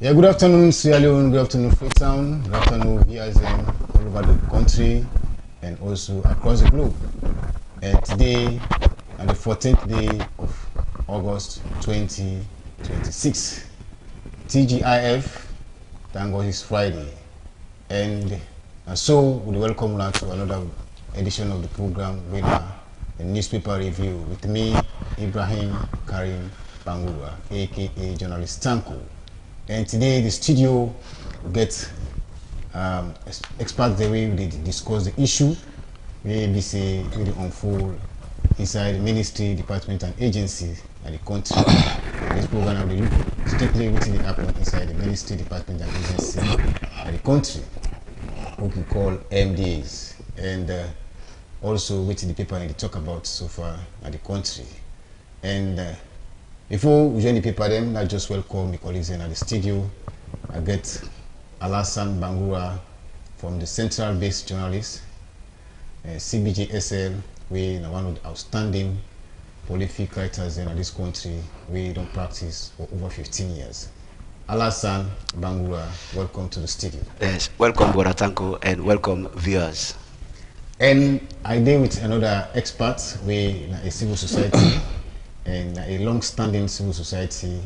Yeah, good afternoon, Sierra Leone, good afternoon, Freetown, good afternoon, viewers all over the country and also across the globe. Today, on the 14th day of August 2026, TGIF, thank God it's Friday. And so, we welcome you to another edition of the program, winner, the newspaper review, with me, Ibrahim Karim Bangura, aka Journalist Tanko. And today the studio gets experts the way they discuss the issue, where they say really unfold inside the ministry, department and agencies and the country. This program will look strictly what they happen inside the ministry, department and agency and the country, what we call MDAs, and also what the paper they talk about so far at the country. And before we join the paper, then I just welcome my colleagues in at the studio. I get Alassane Bangura from the Central Based Journalists, CBJSL, we are one of the outstanding prolific writers in this country. We don't practice for over 15 years. Alassane Bangura, welcome to the studio. Yes, welcome Brother Tanko and welcome viewers. And I deal with another expert, we in a civil society. And a long-standing civil society,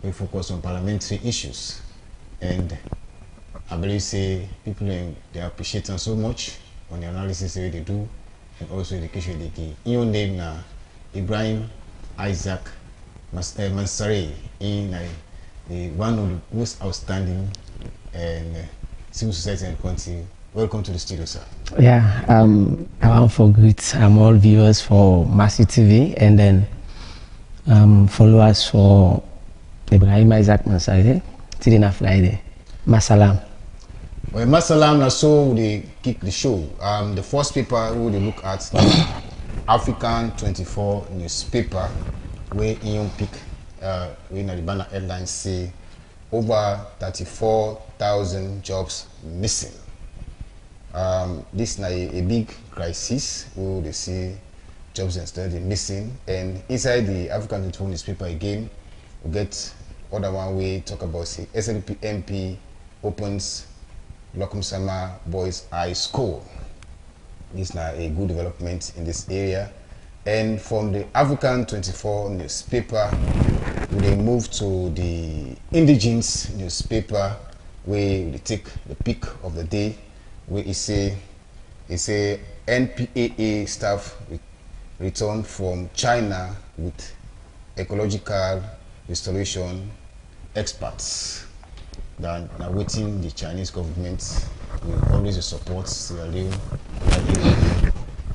we focus on parliamentary issues. And I believe say people they appreciate them so much on the analysis that they do and also education they give. In your name now, Ibrahim Isaac Mansare, in one of the most outstanding and civil society in the country. Welcome to the studio, sir. Yeah, I want to greet all viewers for Mercy TV and then follow us for Ibrahim Isaac Mansare, Tidina Friday. Masalam. Well, Masalam, so they kick the show. The first paper we will look at the African 24 newspaper, where Ian pick, where the banner headlines say over 34,000 jobs missing. This is a big crisis where they see jobs and study missing, and inside the African 24 newspaper again we get other one way talk about say SLP MP opens Lokum Sama Boys High School. This is now a good development in this area. And from the African 24 newspaper we move to the Indigenous newspaper where we take the pick of the day, where it say NPAA staff returned from China with ecological restoration experts. Then now waiting the Chinese government will always support Sierra Leone.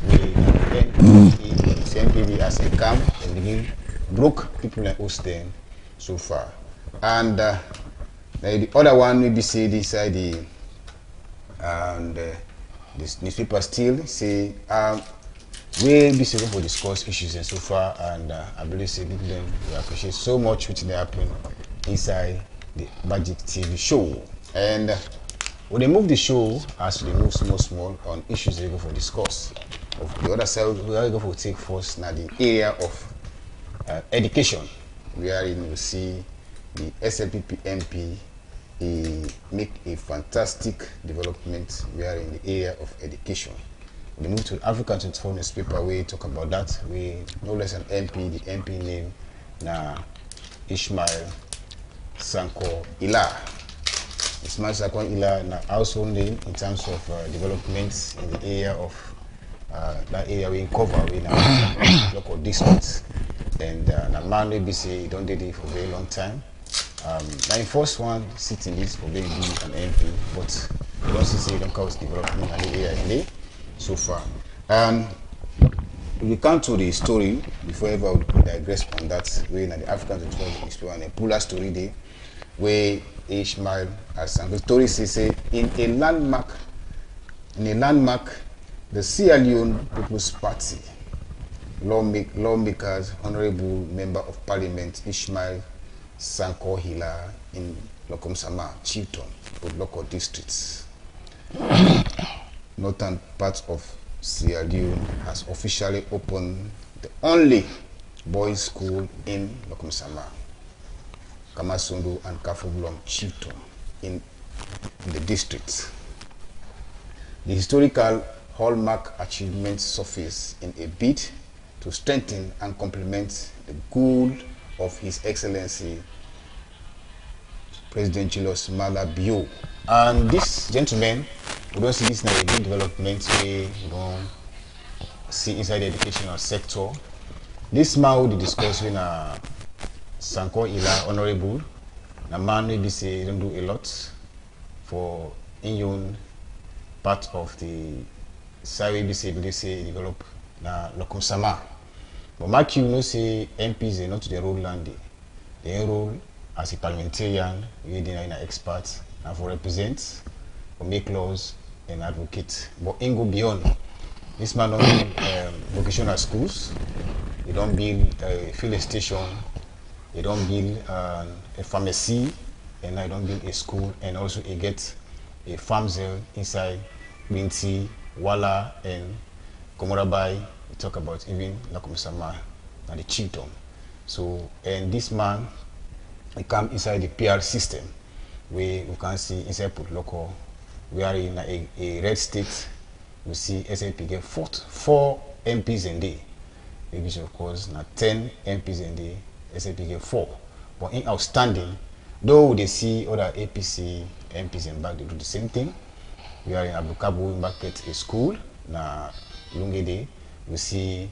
The NPB as a camp and begin broke people in Austin so far. And the other one maybe say this side this newspaper still say we be seeking for discuss issues and so far, and I believe say people we appreciate so much what they happen inside the Magic TV show. And when they move the show, as they move small on issues they go for discuss. Of the other side, we are going to take first now the area of education. We are in to see the SLPP MP make a fantastic development. We are in the area of education. We move to African 24 newspaper, we talk about that. We no less an MP, the MP name now Ishmael Sanko Ila. Ishmael Sanko Ila now household name in terms of developments in the area of that area we cover in our local districts. And the man maybe say don't did it for a very long time. Now the first one sitting this for being an MP, but we also say don't cause development in the area in there. So far, we come to the story before ever we digress on that. We in the African 24 newspaper and a Pula story day where Ishmael Hassan. The story says in a landmark, the Sierra Leone People's Party lawmakers, Honorable Member of Parliament Ishmael Sanko Hila in Lokum Sama, Chieftain, with local districts. Northern part of Sierra Leone has officially opened the only boys' school in Lokum Sama. Kamasundu, and Kafubulom Chiefdom in the district. The historical hallmark achievements surface in a bid to strengthen and complement the goal of His Excellency President Julius Maada Bio. And this gentleman, we don't see this now a big development we don't see inside the educational sector. This man will be discussing Sanko Ila Honorable. The man maybe say he don't do a lot for Inyun part of the side we say develop na Lokum Sama. But Mark, you know, say MPs are not to the role land. They enroll as a parliamentarian, we are an expert, and for represent, for make laws and advocate. But in go beyond, this man don't build vocational schools, he don't build a filling station, he don't build a pharmacy, and I don't build a school, and also he get a farm zone inside Binti, Wala, and Komorabai. We talk about even Lokum Sama and the Chiefdom. So, and this man, he come inside the PR system, where we can see inside Port Local, we are in a red state. We see SLP get 4 MPs in day, which of course now 10 MPs in day, SLP get 4. But in outstanding, though they see other APC MPs in back, they do the same thing. We are in Abukabu Market, a school, na Lungede. We see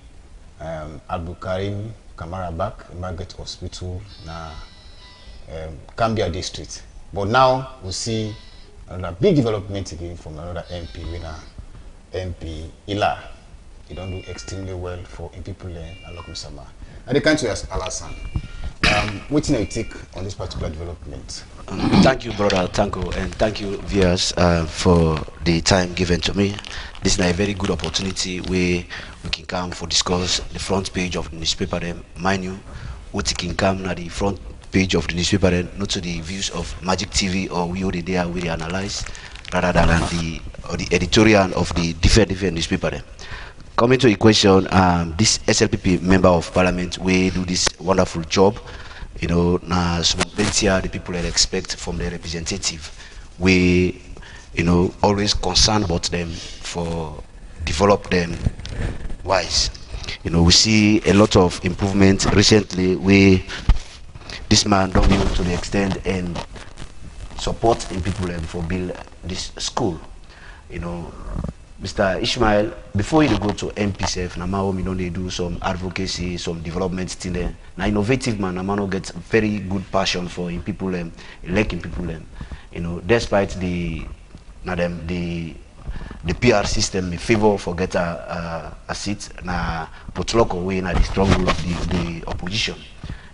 Abdul Karim Kamara back, Market Hospital, na Cambia district. But now we see another big development again from another MP, winner MP Ila. He don't do extremely well for people in Lokum Sama. And the country as Alasan. What do you take on this particular development? Thank you, brother Tanko, and thank you, viewers, for the time given to me. This is a very good opportunity where we can come for discuss the front page of the newspaper. Mind you, what can come at the front page of the newspaper, not to the views of Magic TV or we already there we analyze, rather than the editorial of the different newspaper. Coming to the question, this SLPP member of parliament we do this wonderful job. You know, now the people that expect from the representative, we, you know, always concerned about them for develop them wise. You know, we see a lot of improvement recently. This man don't go to the extent and support in people for build this school. You know, Mr. Ishmael, before you go to MPCF, now we know they do some advocacy, some development thing there. Now innovative man, Namano gets very good passion for in people, electing people. You know, despite the PR system in favor for get a seat na Potloko way na the struggle of the opposition.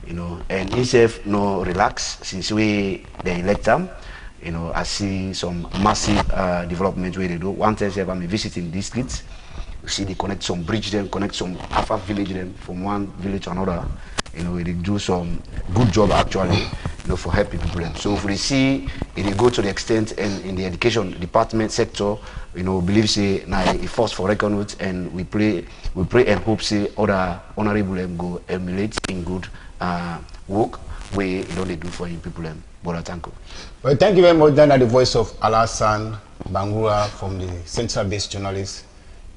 You know, and himself no relax since they elect him. You know, I see some massive development where they do. One time I'm visiting districts, you see they connect some bridge them, connect some half village them from one village to another. You know, they do some good job actually, you know, for helping people. So if we see if they go to the extent and in the education department sector, you know, believe say now a force for reckon with, and we pray and hope say other honorable them go emulate in good work where you know they do for you people them. Tanko. Well, thank you very much. Then at the voice of Alasan Bangura from the Central Based Journalist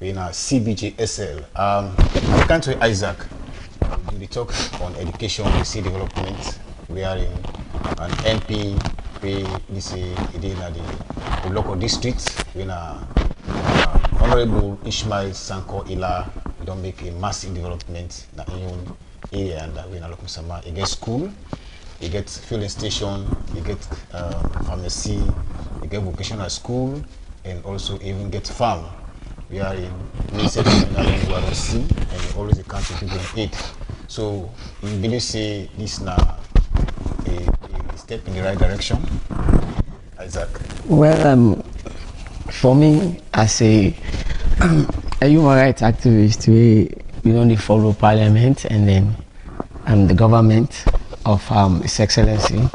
in CBJSL. I can't say Isaac. We talk on education, we see development. We are in an MP, we see it in the local district. We Honorable Ishmael Sanko Ila. We don't make a massive development in the area, and we in Lokum Sama. It gets school. You get filling station, you get pharmacy, you get vocational school, and also even get farm. We are in Ministry of sea, and you always come to people in aid. So you believe say this now a step in the right direction, Isaac? Well, for me as a human rights activist, we only follow Parliament and then the government of His Excellency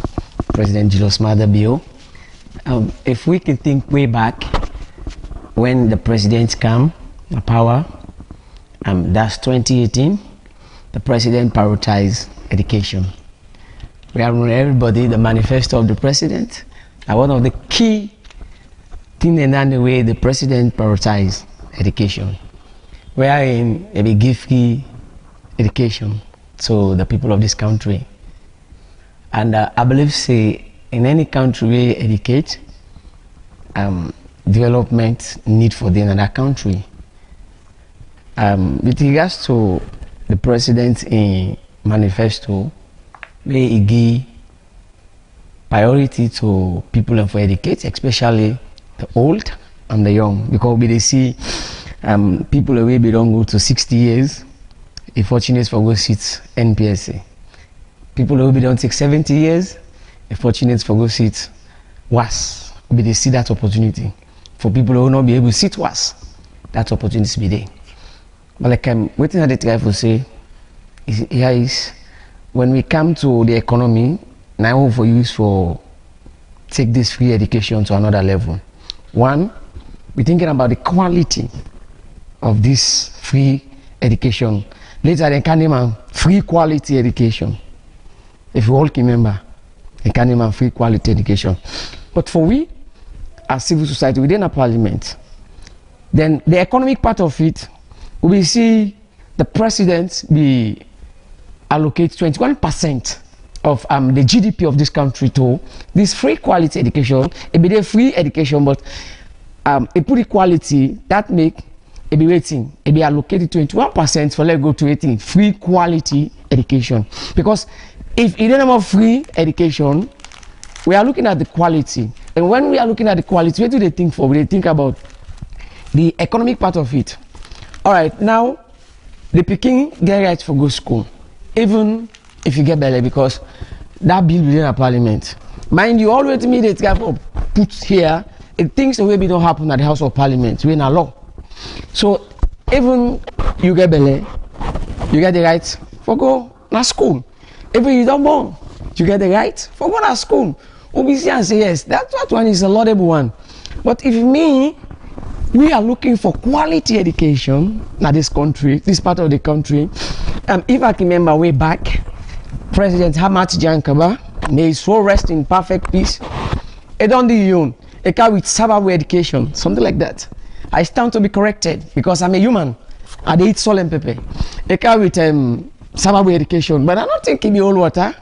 President Julius Maada Bio. If we can think way back when the president came to power, that's 2018, the president prioritized education. We have known everybody the manifesto of the president. And one of the key things in the way the president prioritized education, wherein they give free education to the people of this country. And I believe, say, in any country we educate, development need for the another country. With regards to the president in manifesto, where he give priority to people and for educate, especially the old and the young, because we see people away they don't go to 60 years, if fortunate for go sit NPSA. People who don't take 70 years, if fortunate for go sit WAS, they see that opportunity. For people who will not be able to sit WAS, that opportunity be there. But like waiting at the try to say, here is when we come to the economy, now for use for take this free education to another level. One, we're thinking about the quality of this free education. Later, they can name free quality education. If you all can remember, they can name free quality education. But for we, as civil society within a parliament, then the economic part of it, we see the president be allocate 21% of the GDP of this country to this free quality education. It be the free education, but it put equality that make it be waiting. It be allocated 21% for let's go to 18 free quality education. Because if it don't have free education, we are looking at the quality. And when we are looking at the quality, what do they think for? They think about the economic part of it. All right, now the Peking get right for go school, even if you get belly, because that bill within a parliament. Mind you, always immediate guy for put here, it things the way we don't happen at the House of Parliament, we're in a law. So even you get belly, you get the right for go to school. Even you don't born, you get the right for go to school. OBC and say yes, that one is a laudable one. But if we are looking for quality education in this country, this part of the country. If I can remember way back, President Hamad Jankaba, may his soul rest in perfect peace. It don't do you, a car with Sababu education, something like that. I stand to be corrected because I'm a human. I eat salt and pepper. A car with Sababu education, but I don't think it be all water.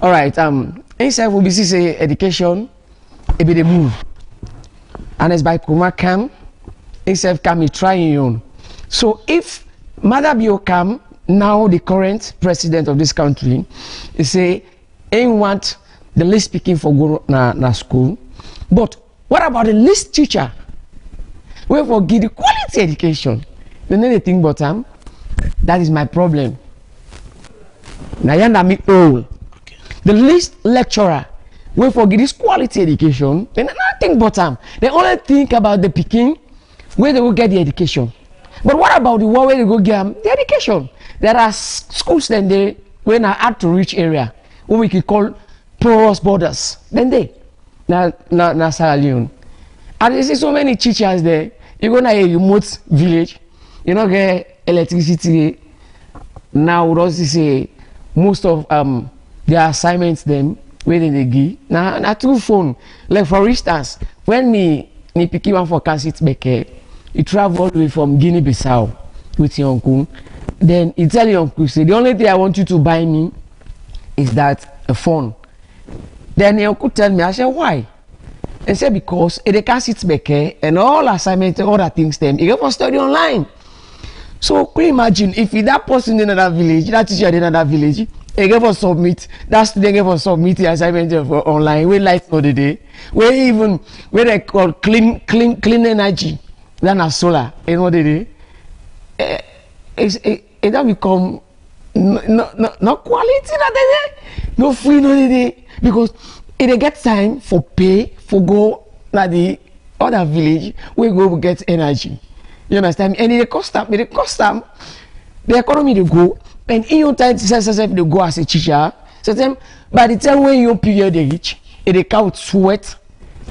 All right, inside OBC say education, it be the move. And it's by Kuma Kam, itself can be trying you. So if Madabio Kam, now the current president of this country, he say, ain't want the least speaking for go na school. But what about the least teacher? We for give the quality education. Then they think about that is my problem. Nayanda me all. The least lecturer. We forget this quality education, then nothing but they only think about the Peking where they will get the education. But what about the one where they go get the education? There are schools then they when are hard to reach area, what we could call porous borders. Then they na Sierra Leone. And you see so many teachers there. You go to a remote village, you don't get electricity. Now we also say most of their assignments them where they give na through phone. Like for instance, when me pick one for Kasit Beke, he travel all the way from Guinea-Bissau with your uncle. Then he tell your uncle, say the only thing I want you to buy me is that a phone. Then your uncle tell me, I said why? And say because they can't sit Beke and all assignments and other things them, you go study online. So can you imagine if that person in another village, that teacher in another village, they gave us submit, that student gave us submit the assignment for online, we light for the day, where even where they call clean energy, than a solar, you know what they do? It don't become no quality that they no free no they because it get time for pay for go na the other village we go get energy. You understand? And it cost them, the economy they go. And in your time, they go as a teacher. So by the time when your period they reach, they count sweat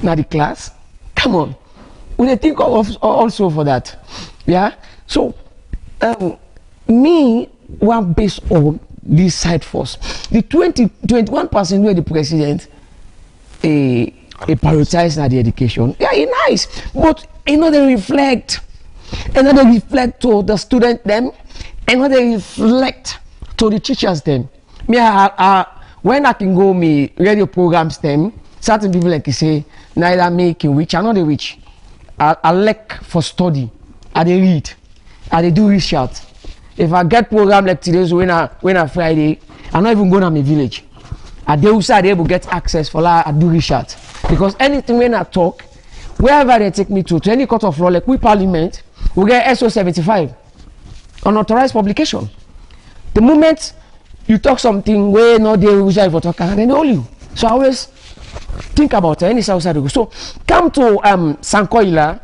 na the class. Come on, we think of also for that. Yeah. So me one based on this side first. The 21% where the president prioritize the education. Yeah, it's nice, but they reflect. They reflect to the student them, and they reflect to the teachers them. Me, when I can go me radio programs them, certain people like you say, neither make you rich, I'm not a rich. I like for study. I they read. I they do research. If I get program like today, so when I Friday, I'm not even going to my village. I they also able to get access for I do research. Because anything when I talk, wherever they take me to any court of law, like we parliament, we get SO 75, unauthorized publication. The moment you talk something where no they usually for talk, and then they hold you. So I always think about any outside go. So come to Sankoila.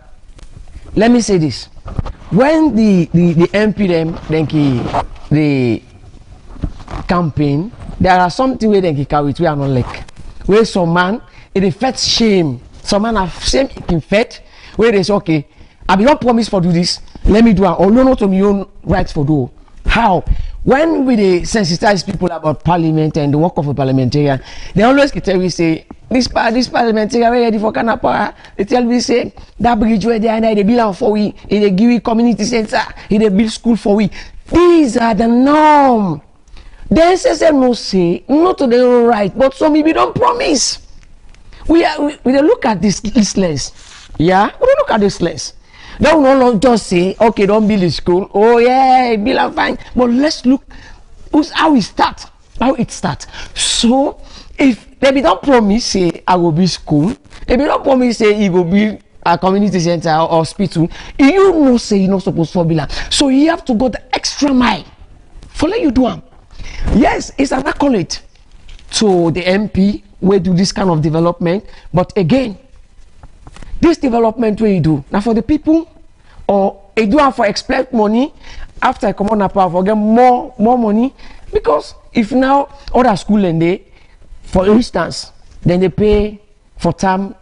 Let me say this: when the MP them the campaign, there are something where they can carry it. We are not like where some man it affects shame. Some man have shame in fact where they say okay, I be not promise for do this. Let me do it. Or no to my own rights for do. How? When we sensitize people about parliament and the work of a parliamentarian, they always can tell me say this parliamentarian ready for Kanapa. They tell me say that bridge where they build for we, they give community center, they build school for we. These are the norm. The SSM no say not to their own right, but some maybe don't promise. We look at this list. Yeah, we look at this list. Don't not just say, okay, don't build a school. Oh yeah, build a fine. But let's look how it starts. How it starts. So if they don't promise say I will build school, if they don't promise say it will be a community center or hospital, you know say you're not supposed to build. So you have to go the extra mile for let you do them. Yes, it's an accolade to the MP where do this kind of development, but again, this development where you do now for the people, or you do it for expect money after I come on up for get more money, because if now other school and they, for instance, then they pay for term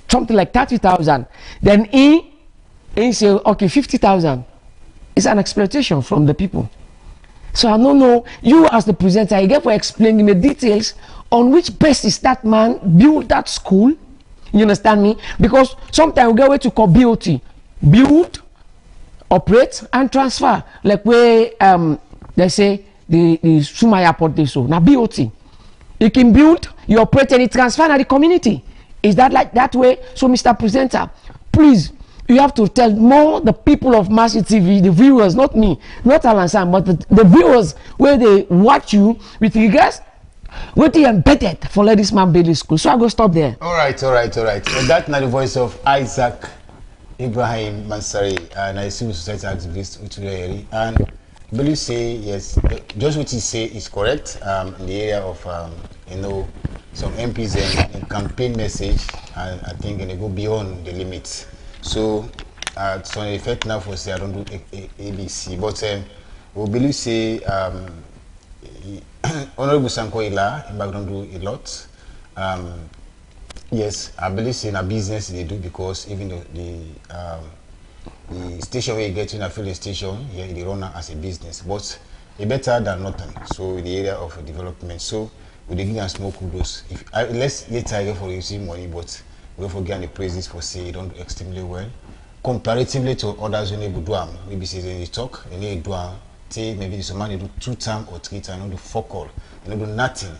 something like 30,000, then he say okay 50,000. It's an exploitation from the people. So I don't know, you as the presenter, you get for explaining the details on which basis that man built that school. You understand me? Because sometimes we get way to call BOT. Build, operate, and transfer. Like where they say the Suma Airport they so. Now BOT. You can build, you operate, and you transfer to the community. Is that like that way? So Mr. Presenter, please, you have to tell more the people of Mercy TV, the viewers, not me, not Alan Sam, but the viewers where they watch you with regards what they embedded for let this man build his school. So I go stop there. All right. And that's now the voice of Isaac Ibrahim Mansari, and I civil society activist Uturieri. And I believe say yes, just what he say is correct. In the area of some MPs in campaign message, and I think they go beyond the limits. So it's on effect now for say I don't do ABC, but we believe say Honorable Sankoila in background do a lot. Yes, I believe in a business they do, because even the station where you get in a filling station, yeah, they run as a business, but it better than nothing. So in the area of development, so we give them small kudos. If let's later go for using money, but we don't forget the praises for say you don't do extremely well comparatively to others when they do maybe say they talk and they do maybe someone do 2 times or 3 times, not do focal, you do nothing.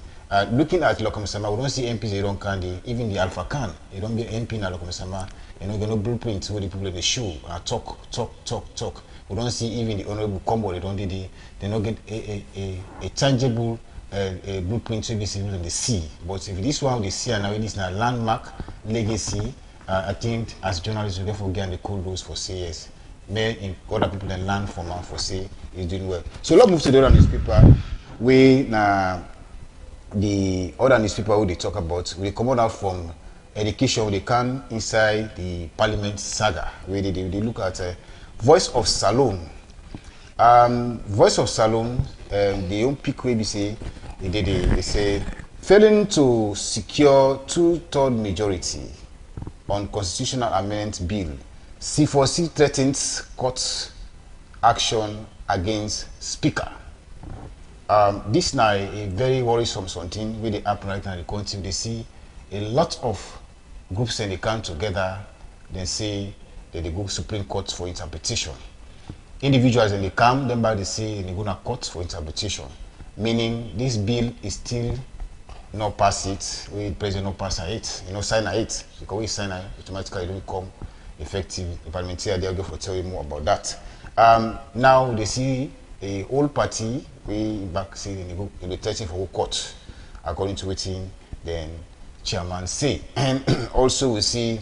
Looking at Lokomsama, we don't see MPs they don't candy, even the Alpha Khan, they don't be MP in Lokomsama, you know, no blueprint where the people in the show talk. We don't see even the Honorable Combo, they don't get a tangible blueprint to be seen in the sea. But if this one they see and now it is a landmark legacy, I think as journalists we therefore get the cold rules for say yes. May other people that learn from her for say is doing well. So let's move to the other newspaper. We the other newspaper who they talk about, we come out from education, they come inside the parliament saga where they look at Voice of Salome. Voice of Salome, the own pick where they say they say failing to secure 2/3 majority on constitutional amendment bill, C4C threatens court action against Speaker. this now a very worrisome something where they happen right now in the country. They see a lot of groups and they come together, then say that they go Supreme Court for interpretation. Individuals and they come, then by they say they go to court for interpretation. Meaning this bill is still not pass it, we president not pass it, sign it. Because we sign it, automatically it will become effective. The parliamentarian they'll go for tell you more about that. Now they see a whole party we back say in the 13 for court, according to what then chairman say. And also we see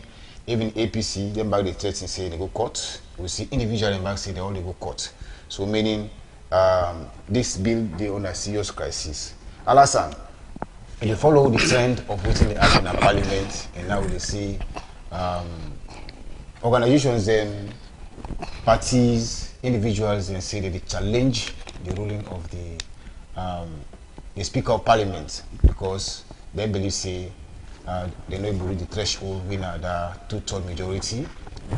even APC, then back the 13 say they go court. We see individual and back say they all go court. So meaning this bill they on a serious crisis. Alasan, they follow the trend of waiting the action in parliament, and now they see organizations and parties, individuals, and say that they challenge the ruling of the Speaker of Parliament because they believe say they know below the threshold winner that 2/3 majority.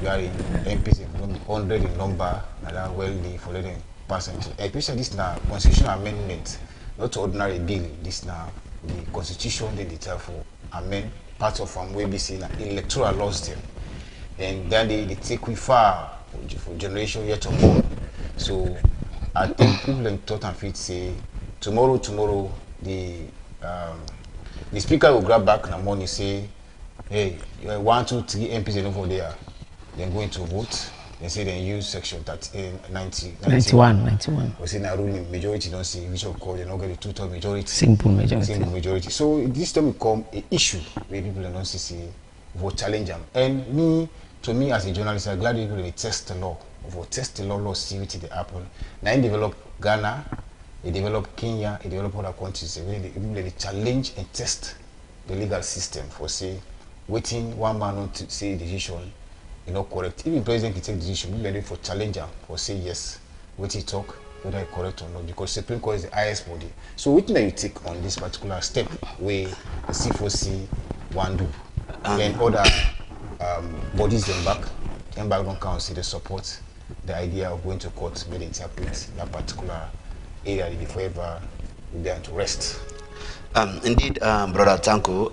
We are in MPs 100 in number, and that well for letting pass into. Especially this now constitutional amendment, not ordinary bill. This now the constitution they detail for amend part of them will be seen electoral laws them, and then they take we far for generation yet to come. So I think people in thought and fit say tomorrow the speaker will grab back in the morning say, hey, 1, 2, 3 MPs over there, then going to vote. They say they use section 91. We say now ruling majority don't see which of course they not get the 2/3 majority. Simple majority. So this time become an issue where people don't see vote challenge them. And to me as a journalist, I'm glad people they test the law. For test the law, see what they happen. Now they develop Ghana, they develop Kenya, they develop other countries. They challenge and test the legal system for say waiting one man on to say decision. Correct. Even president can take decision, we ready for challenger for say yes, what he talk, whether it's correct or not, because Supreme Court is the highest body. So what do you take on this particular step where the C4C one do? Then other bodies them back don't council they support the idea of going to court, may interpret that particular area before ever we be to rest. Indeed, Brother Tanko,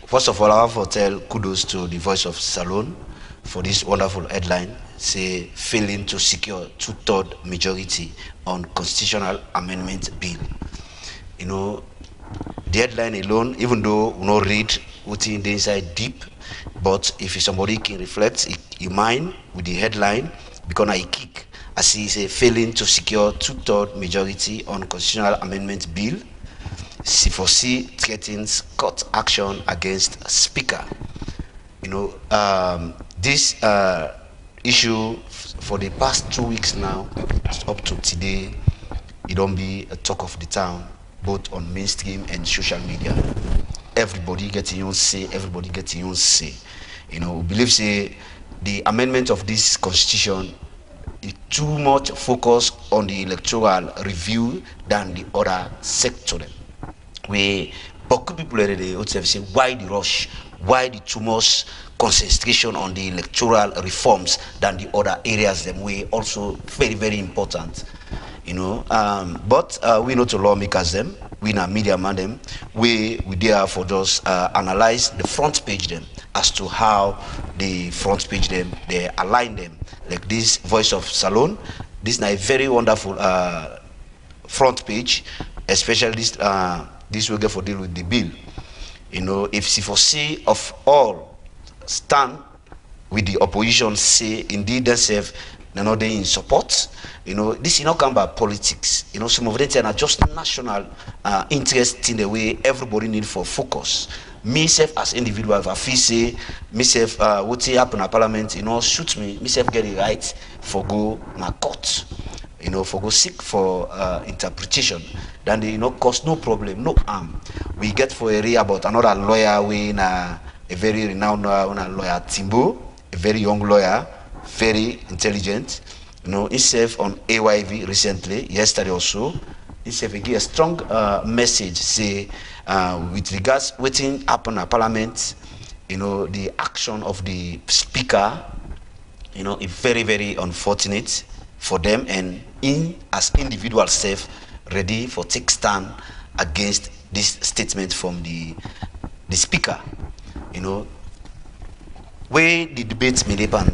first of all, I want to tell kudos to the Voice of Salone for this wonderful headline, say failing to secure 2/3 majority on constitutional amendment bill. The headline alone, even though we not read what's in the inside deep, but if somebody can reflect in mind with the headline, because I kick, I see say failing to secure 2/3 majority on constitutional amendment bill. C4C threatens court action against speaker. This issue for the past 2 weeks now, up to today, it don't be a talk of the town, both on mainstream and social media. Everybody gets your own say. We believe say the amendment of this constitution is too much focused on the electoral review than the other sector. We people already say why the rush, why the too much concentration on the electoral reforms than the other areas them we also very, very important. But we know to lawmakers them, we na media man them, we there for just analyze the front page them as to how the front page them they align them. Like this Voice of Salone, this is a very wonderful front page, especially this will get for deal with the bill. If C4C of all stand with the opposition, say indeed themselves not in support. This is not come by politics. Some of them are just national interest in the way everybody need for focus. Myself as individual, if I feel say myself what happen at parliament, shoot me, myself get it right for go na court. For go seek for interpretation, then they cause no problem, no harm. We get for a read about another lawyer, we a very renowned lawyer, Timbo, a very young lawyer, very intelligent. Himself on AYV recently, yesterday also, himself he give a strong message, say with regards waiting happen at parliament, the action of the speaker, is very, very unfortunate for them, and as individual self, ready for take stand against this statement from the speaker. You know, where the debates may happen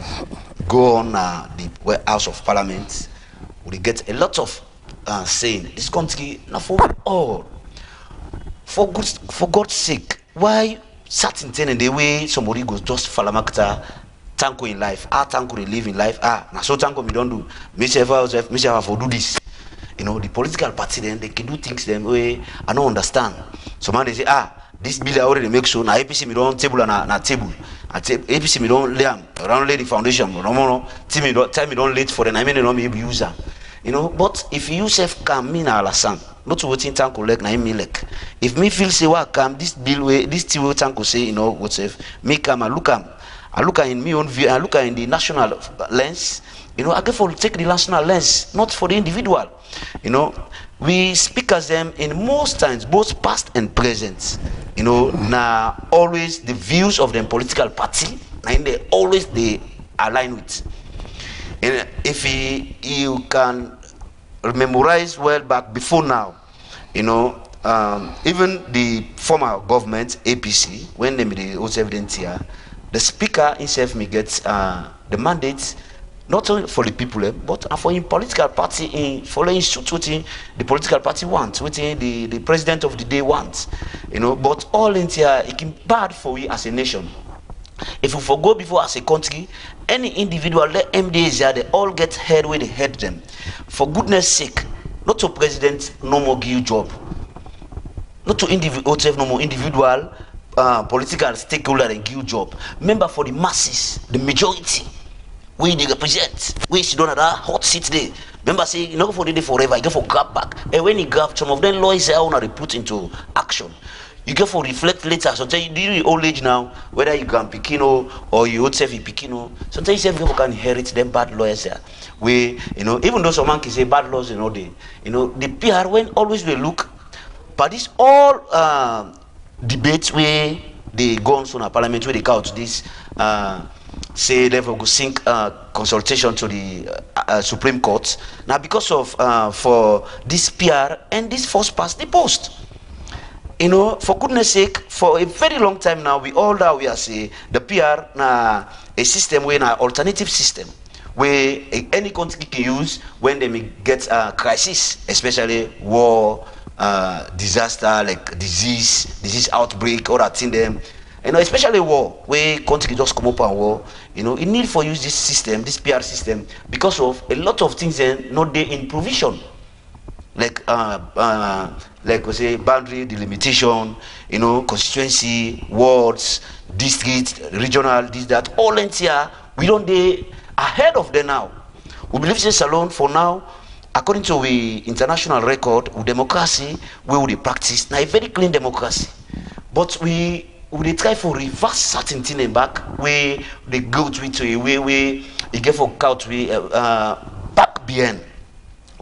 go on the House of Parliament, we get a lot of saying this country now for all. For God's sake, why certain thing in the way somebody goes just falamakta tanko in life, tanko they live in life, now so tanko me don't do, me for do this. You know, the political party then they can do things them way I don't understand. So man they say, this bill I already make sure now APC me don't table na table. APC me don't lay the foundation, no time me don't late for the I mean no me user. You know, but if you self can mean alasan, not to waiting time collect na me like. If me feel say what come this bill way this thing time say, you know, what if me come I look in me own view, I look in the national lens, you know, I get for take the national lens, not for the individual. You know, we speak as them in most times, both past and present, you know, now always the views of the political party, and they always they align with. And if you can memorize well back before now, you know, even the former government APC, when they made the oath evidence here, the speaker himself may get the mandate not only for the people, but for in political party in following suit what the political party wants, what the president of the day wants, you know. But all in here, it can bad for we as a nation. If we forgo before as a country, any individual, the MDAs here, they all get head where they head them. For goodness sake, not to president no more give you job, not to individual no more individual political stakeholder and give you job. Remember for the masses, the majority, we they represent, we sit down at that hot seat there. Remember say you know for the day forever, you go for grab back. And when you grab, some of them lawyers are want to put into action. You get for reflect later. Sometimes you do your old age now, whether you can Pekino or you old self Pekino. Sometimes you can inherit them bad lawyers there. We, you know, even though some man can say bad laws, you know, the PR when always they look, but this all debates where they go on to parliament where they count this say they will go sink consultation to the Supreme Court. Now because of for this PR and this first past the post. You know, for goodness sake, for a very long time now, we all know we are say the PR na a system where na alternative system where any country can use when they may get a crisis, especially war, disaster like disease outbreak, or that thing them. You know, especially war, where country just come up and war. You know, it need for use this system, this PR system, because of a lot of things then not there in provision. Like we say boundary delimitation, you know, constituency, wards, district, regional, this, that, all in here, we don't they ahead of them now. We believe this alone for now, according to the international record, with democracy, we will practice now a very clean democracy. But we try for reverse certain thing back where they go to a way where you get for count back behind.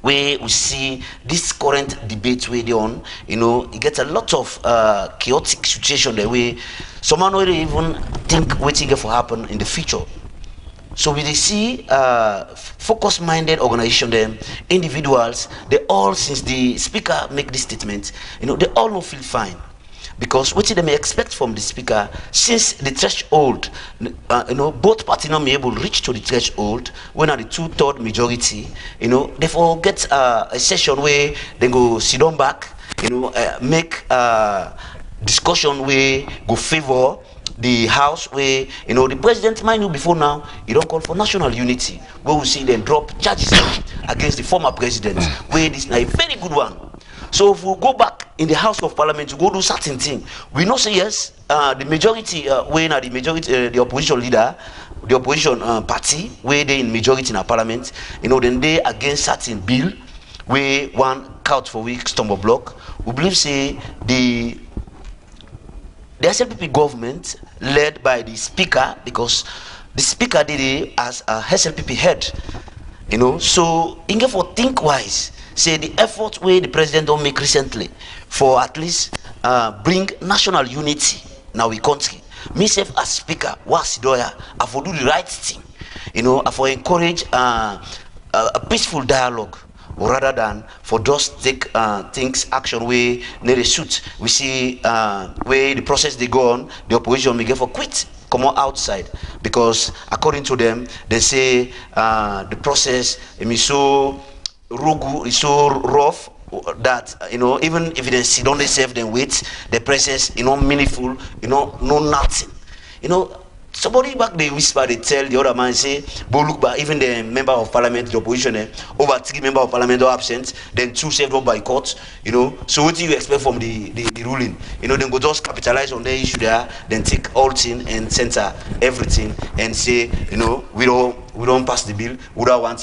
Where we see this current debate where they on, you know, it gets a lot of chaotic situation the way someone will even think what's going to happen in the future. So we see focus-minded organization, them individuals, they all since the speaker make this statement, you know, they all not feel fine. Because what they may expect from the speaker, since the threshold, you know, both parties not be able to reach to the threshold when are the 2/3 majority, you know, therefore get a session where they go sit down back, you know, make discussion where go favor the house where, you know, the president mind you before now, he don't call for national unity, where we see them drop charges against the former president, where this is a very good one. So if we go back in the House of Parliament to go do certain thing, we know say yes, the majority, when the majority, the opposition leader, the opposition party, where they in majority in our parliament, you know, then they against certain bill, where one count for week stumble block. We believe say the SLPP government led by the speaker, because the speaker did it as a SLPP head, you know, so in for think wise. Say the effort where the president don't make recently for at least bring national unity now we country. Myself as speaker, Wasidoya, I for do the right thing, you know, I for encourage a peaceful dialogue rather than for just take things action where they suit. We see where the process they go on, the opposition may get for quit, come on outside, because according to them, they say the process is so rugu, is so rough that even if they sit on the self, then wait, the process meaningful, no nothing, Somebody back they whisper, they tell the other man, say, but look back, even the member of parliament, the opposition, over 3 members of parliament are absent, then 2 served up by court, So what do you expect from the ruling? Then go just capitalize on the issue there, then take all thing and center everything and say, we don't pass the bill, we don't want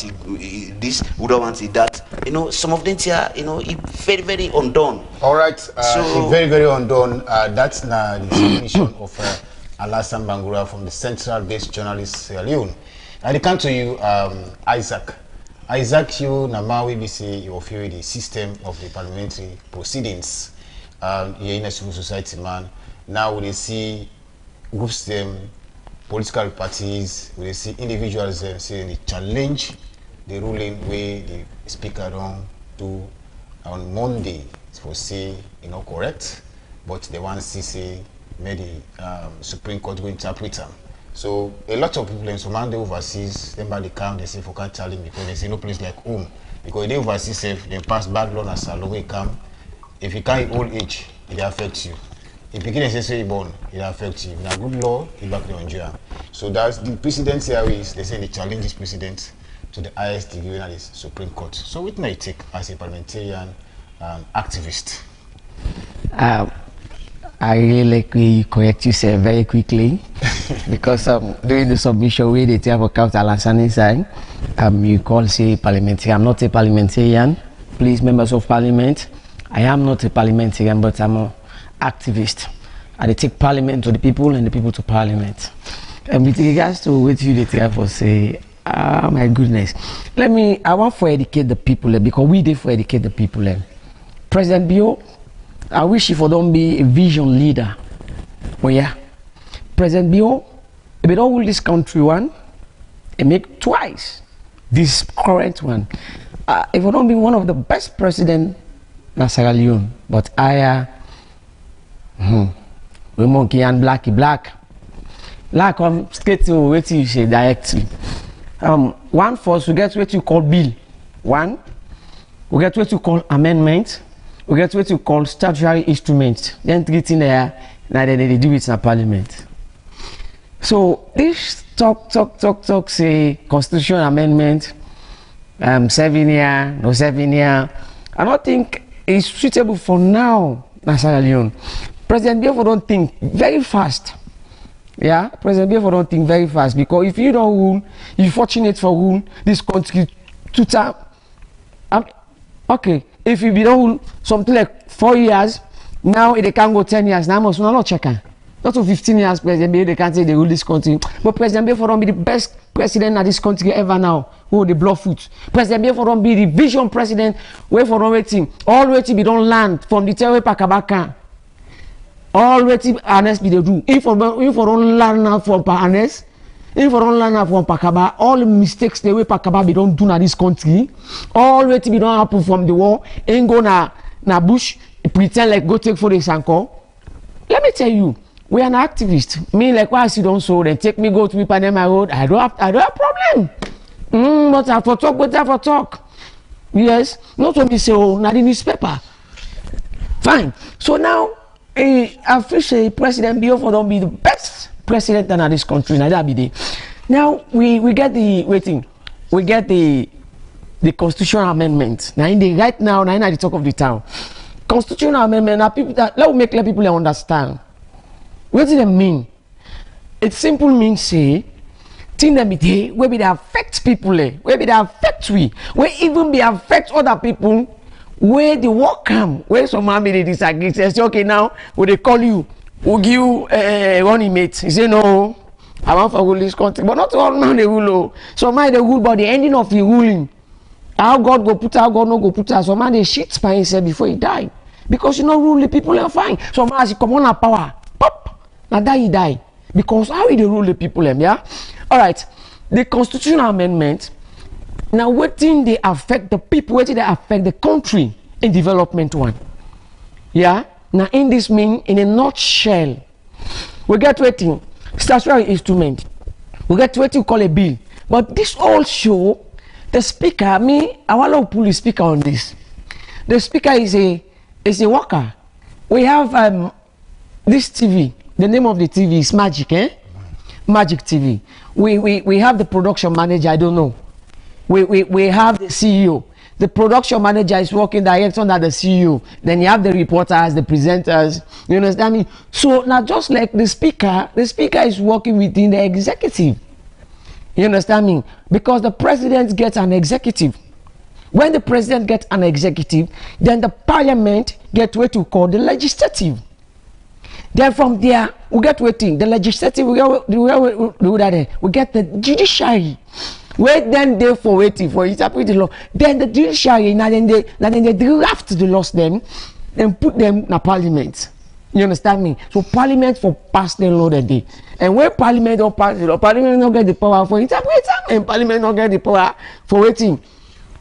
this, we don't want that. Some of them here, it's very, very undone. All right, so very, very undone. That's now the submission of Alassane Bangura from the Central-based journalist Sierra Leone. And I come to you, Isaac. Isaac, you now we see you feel the system of the parliamentary proceedings. You're in a civil society man. Now we see groups them, political parties, we see individuals saying they challenge the ruling where the speaker don't do on Monday for say correct, but the one say made the Supreme Court go interpret them. So a lot of people in Somalia overseas, then by the camp, they say for can't challenge because they say no place like home. Because they overseas safe, they pass bad law as a low camp. If you can't old age, it affects you. If you can't say born, it affects you. Now good law, it back in jail. So that's the precedent here is they say they challenge this precedent to the highest degree in the Supreme Court. So what may you take as a parliamentarian activist? I really like where you correct yourself very quickly because during the submission where they tell about Alassane inside, you call say parliamentarian. I'm not a parliamentarian. Please, members of parliament, I am not a parliamentarian, but I'm an activist. I take parliament to the people and the people to parliament. And with regards to what you tell for say, my goodness, I want to educate the people because we did for educate the people. President Bio, I wish he for don't be a vision leader. But yeah, President Bio, if we don't rule this country one, and make twice this current one, if we don't be one of the best president in Sierra Leone, but we monkey and black. Like come straight to what you say directly. One first we get what you call bill. One, we get what you call amendment. We get what you call statutory instruments. Then three things there, now they do it in a parliament. So this talk say constitutional amendment, 7 year, no 7 year. I don't think it's suitable for now, Sierra Leone. President Biafra don't think very fast. Yeah, President Biafra don't think very fast because if you don't rule, you're fortunate for rule this country 2 times. Okay. If you don't rule something like 4 years, now they can go 10 years. Now must not check. Not to 15 years, President Biafra, they can't say they rule this country. But President Biafra don't be the best president of this country ever now. Who the blood foot. President Biafra don't be the vision president. Wait for don't waiting. All waiting be don't land from the terror Pakabaka. All waiting honest be they do. If for don't land now from honest. If we don't learn from Pakaba, all the mistakes the way Pakaba be don't do in this country, all the way to be don't happen from the war, ain't go na bush, pretend like go take for the Sanko. Let me tell you, we are an activist. Me like why I sit down so then take me go to Ipanema Road. I don't have problem. But I for talk. Yes, not when me say na the newspaper. Fine. So now I feel say President Biafra don't be the best president in this country. Now that be the. Now we get the waiting. We get the constitutional amendment. Now in the right now in the talk of the town. Constitutional amendment. Now people that let people understand. What does it mean? It simple means say thing that be there where they affect people, where they affect we, where even be affect other people, where the work come, where some man they disagree. Say okay now, when they call you, we'll give you running mate. You say no, I want to rule this country, but not all man they rule. Some man they rule, but the ending of the ruling, how God go put out, God no go put out. Some man they shit by himself before he die, because you know rule the people are fine. Some man as he come on a power, pop, now that he die, because how he they rule the people yeah. All right, the constitutional amendment Now waiting they affect the people, waiting they affect the country in development one. Yeah. Now in this mean in a nutshell, we get waiting statutory instrument. We get what you call a bill. But this all show the speaker, I want to pull the speaker on this. The speaker is a worker. We have this TV. The name of the TV is Magic, Magic TV. We have the production manager, I don't know. We have the CEO. The production manager is working directly under the CEO. Then you have the reporters, the presenters. You understand me? So now just like the speaker is working within the executive. You understand me? Because the president gets an executive. When the president gets an executive, then the parliament gets what we call the legislative. Then from there, we get waiting. The legislative, we get the judiciary. Wait then they for waiting for interpret the law. Then the judiciary, now then they draft the laws then put them in parliament. You understand me? So parliament for pass the law that day. And when parliament don't pass the law, parliament don't get the power for interpreting, and parliament don't get the power for waiting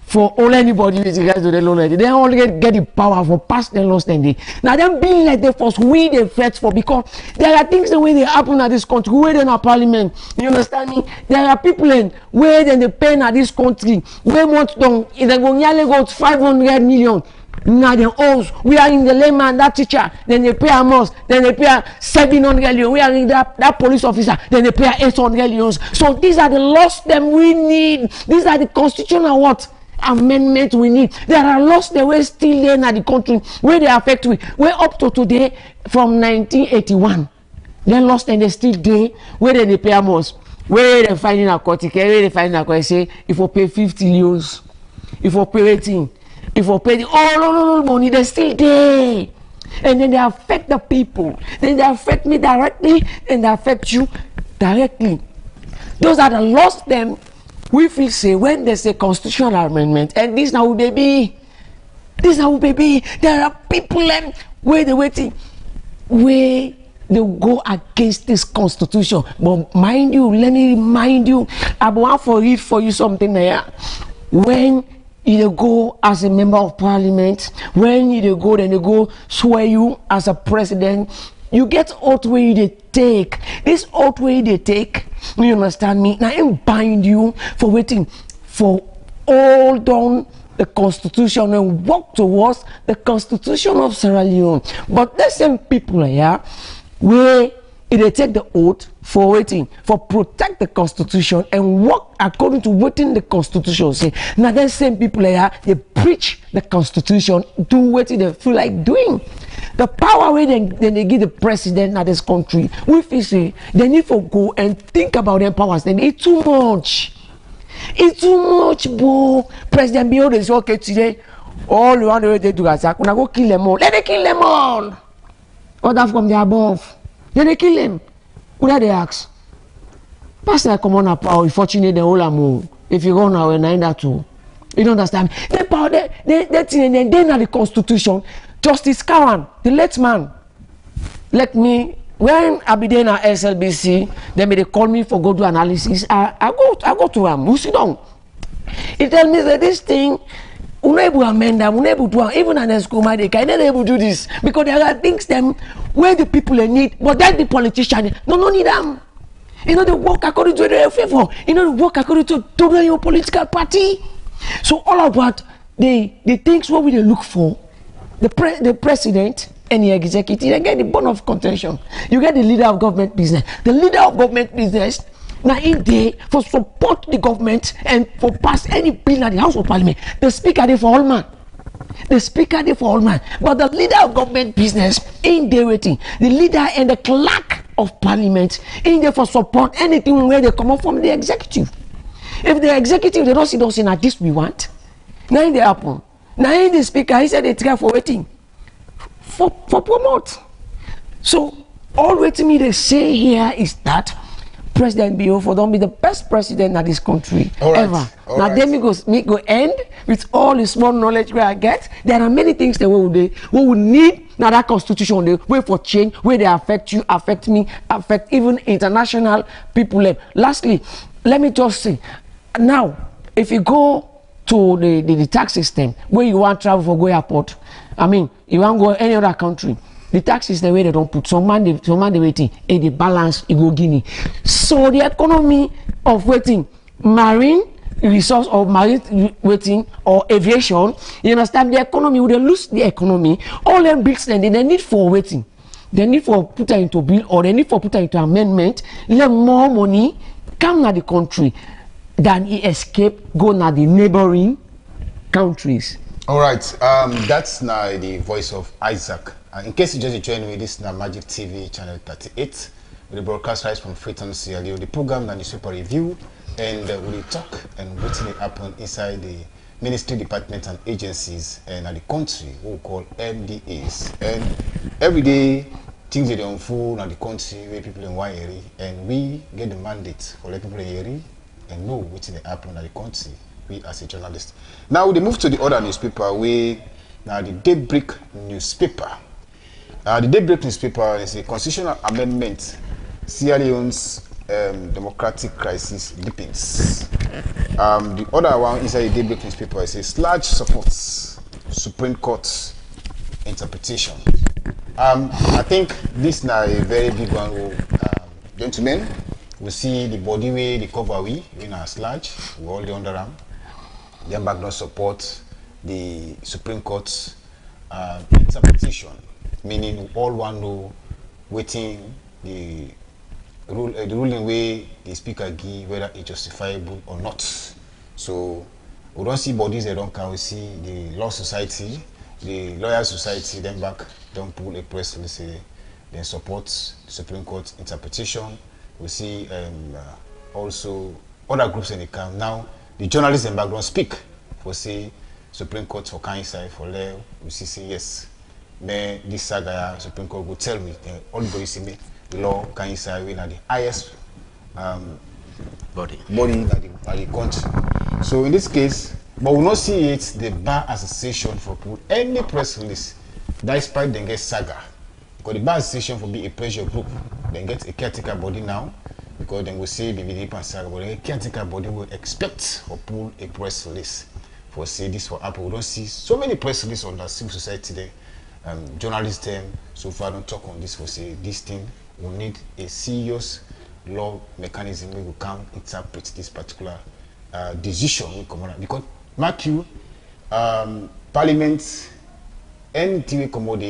for all anybody with regards to the law. They only get the power for pass the laws then day. Now them being like the first we they fight for, because there are things the way they happen at this country, where they in parliament. You understand me? There are people in where then they pay at this country, where want down they go nearly go 500 million. Now the homes, we are in the layman, that teacher, then they pay a month, then they pay 700 million. We are in that police officer, then they pay 800 million. So these are the laws that we need. These are the constitutional what? Amendment we need. There are laws that were still there in the country where they affect we. We're up to today from 1981. They lost and they still there where they pay a month. Where they finding a court, where they finding a court, say if you pay 50 euros, if you pay 18. If you pay the all money, they're still there. And then they affect the people. Then they affect me directly, and they affect you directly. Those are the laws them we feel say when there's a constitutional amendment. And this now baby. This now baby. There are people where they waiting. Where they go against this constitution. But mind you, let me remind you, I want to read for you something there. When you go as a member of parliament, when you go, then you go swear you as a president, you get oath where they take. This oath where they take, you understand me? Now I bind you for waiting for all down the constitution and work towards the constitution of Sierra Leone. But the same people here, where they take the oath for waiting, for protect the constitution and work according to what in the constitution say. Now the same people here, they preach the constitution, do what they feel like doing. The power where they give the president of this country, we feel say they need to go and think about their powers. Then it's too much. It's too much, bro. President Bio is okay today. All you want to do is attack. When I go kill them all, let them kill them all. Order from the above. Then they kill them. Who are they ask? Pastor, come on up. Unfortunately, the whole amount. If you go now, and that too. You don't understand? The power, they know the constitution. Justice Kawan, the late man, let me. When I be there at SLBC, they call me for go do analysis. I go to him. We sit down. He tell me that this thing, unable to amend them, unable to even an school, they can never able to do this because there are things them where the people in need, but then the politician no need them. You know, they work according to their favor. You know, they work according to your political party. So all of what the things what we they look for, the president and the executive, they get the bone of contention. You get the leader of government business. The leader of government business now in there for support the government and for pass any bill at the House of Parliament. The speaker there for all man. The speaker there for all man. But the leader of government business in there waiting. The leader and the clerk of parliament in there for support anything where they come up from the executive. If the executive they don't see those in this we want. Now in the happen. Now in the speaker he said they try for waiting. For promote. So all waiting me they say here is that President Biofo don't be the best president in this country ever. Now then me go end with all the small knowledge where I get. There are many things that we would need now that constitution they wait for change where they affect you, affect me, affect even international people. Lastly, let me just say now if you go to the tax system where you want travel for go airport, I mean, you want go any other country, the tax system where they don't put some man they waiting, and the balance you go Guinea. So the economy of waiting, marine resource or marine waiting or aviation, you understand, the economy would lose the economy. All them bills then they need for waiting. They need for put into bill or they need for put into amendment, let more money come to the country than he escape go to the neighboring countries. All right, that's now the voice of Isaac. In case you just joined me, this is now Magic TV channel 38 with the broadcast rights from Freetown, Sierra Leone. The program and the super review, and we talk and what will happen inside the ministry, department, and agencies and the country, what we call MDAs. And every day things that are unfold in the country where people in one area, and we get the mandate for let people in area and know what's happen in the country. We as a journalist. Now we move to the other newspaper. We now the Daybreak newspaper. The Daybreak newspaper is a constitutional amendment. Sierra Leone's democratic crisis deepens. The other one inside the Daybreak newspaper is a sludge supports Supreme Court interpretation. I think this now a very big one. Gentlemen, we see the body way, the cover we in our sludge, we all the underarm. Them back don't support the Supreme Court's interpretation, meaning all one know waiting the ruling way the speaker give whether it's justifiable or not. So we don't see bodies that don't can we see the law society, the lawyer society, them back don't pull a press release say they support the Supreme Court interpretation. We see also other groups in the camp now. The journalists in background speak for say Supreme Court for Kansai for Leo. We see say yes. May this saga Supreme Court will tell me all the see me the law Kansai we are the highest body that the country. So in this case, but we not see it the Bar Association for put any press release despite they get saga. Because the Bar Association for be a pressure group, then get a caretaker body now. Because then we say BBD and Saga, but the caretaker body will expect or pull a press release for say this for Apple. We don't see so many press releases on the civil society today. Journalists them so far don't talk on this for say this thing will need a serious law mechanism we will come interpret this particular decision we come on. Because mark you Parliament anything we come out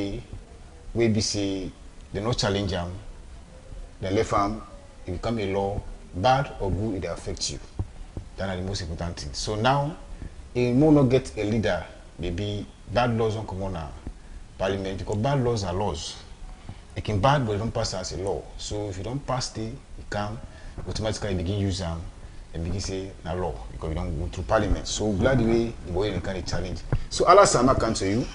we be say they not challenge them, they left them. It become a law, bad or good, it affects you. That are the most important thing. So now, it will not get a leader, maybe bad laws don't come on Parliament, because bad laws are laws. It can bad, but it don't pass as a law. So if you don't pass it, you can automatically begin use them and begin say na law, because you don't go through Parliament. So glad the way the boy can challenge. So Allah Sama come to you.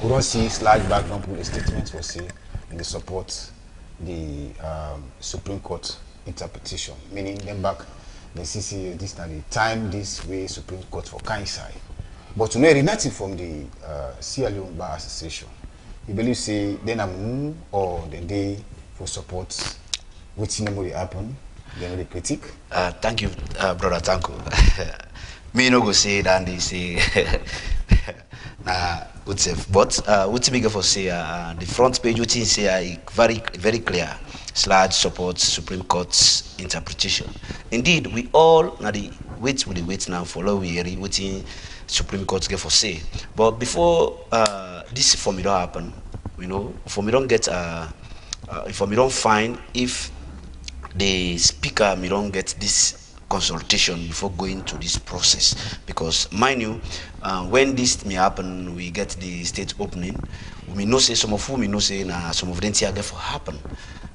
We don't see slide back, don't put a statement for say in the support the Supreme Court interpretation, meaning them back the CC this now the time this way Supreme Court for Kansai. But to know nothing from the Sierra Leone Bar Association, you believe say then I'm or the day for support which never happen, then the critique. Thank you, brother Tanko. Me no go say that they say but what's bigger for say the front page which is say very clear slide supports Supreme Court's interpretation. Indeed, we all now the wait now for law we hear what Supreme Court get for say. But before this for me don't happen, you know, for me don't get if for me don't find if the speaker me don't get this consultation before going to this process, because mind you, when this may happen, we get the state opening. We may know say some of whom we know say some of them here get for happen,